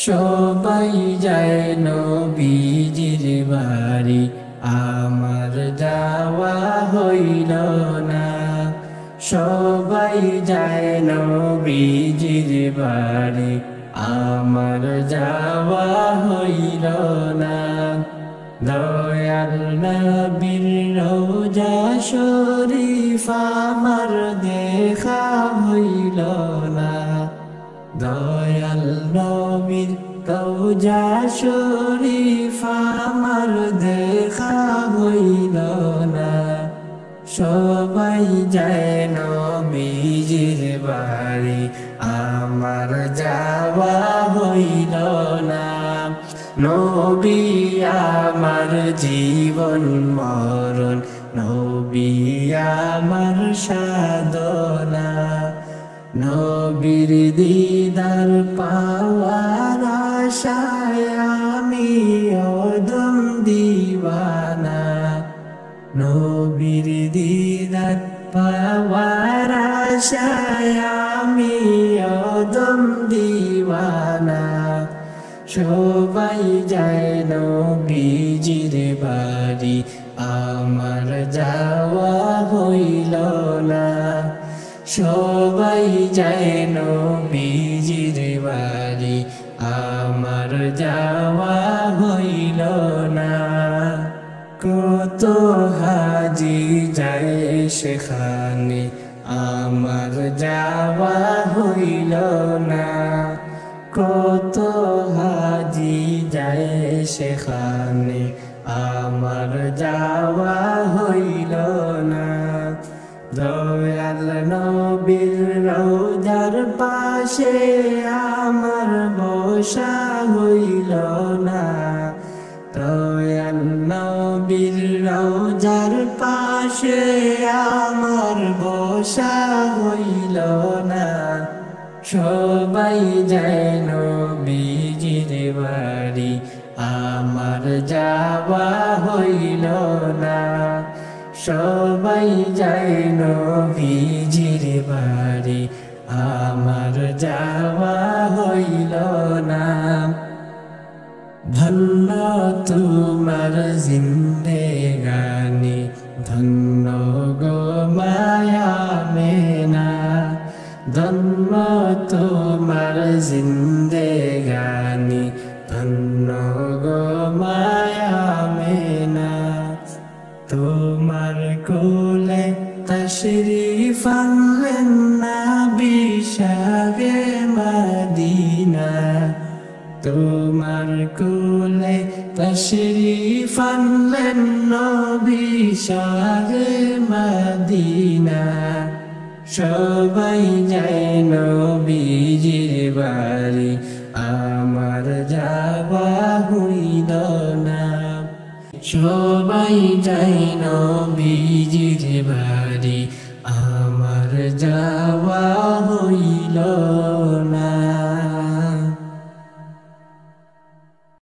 সবাই যায় নবীজির বাড়ি, আমার যাওয়া হইল না। সবাই যায় নবীজির বাড়ি, আমার যাওয়া হইল না। দয়াল নবীর রওজা শরীফ আমার দেখা হইল না। দয়াল নবীর রওজা শরীফ আমার দেখা হইল না। সবাই যায় নবীজির বাড়ি, আমার যাওয়া হইল না। নবী আমার জীবন মরণ, নবী আমার সাধনা। নবীর দিদার পাওয়ার আশায় আমি অদম দিওয়ানা। নবীর দিদার পাওয়ার আশায় আমি অদম দিওয়ানা। সবাই যায় নবীজির বাড়ি, আমার যাওয়া হইল না। সবাই যায় নবীজির বাড়ি, আমার যাওয়া হইল না। কত হাজি যায় সেখানে, আমার যাওয়া হইল না। কত হাজি যায় সেখানে, আমার যাওয়া হইল না। দয়াল নবীর রওজার পাশে আমার বসা হইল না। দয়াল নবীর রওজার পাশে আমার বসা হইল না। সবাই যায় নবীজির বাড়ি, আমার যাওয়া হইল না। সবাই যায় নবীজির বাড়ি, আমার যাওয়া হইল না। ধন্য তোমার জিন্দেগানি, ধন্য গো মায়া মেনা। ধন্য তোমার জিন্দেগানি, ধন্য গো মায়া মেনা। তোমার কোলে তশরিফ আনলেন নবী শাহে মদিনা। তোমার কোলে তশরিফ আনলেন নবী শাহে মদিনা। সবাই যায় নবীজির বাড়ি, আমার যাওয়া হইল না। সবাই যায় নবীজির বাড়ি, আমার যাওয়া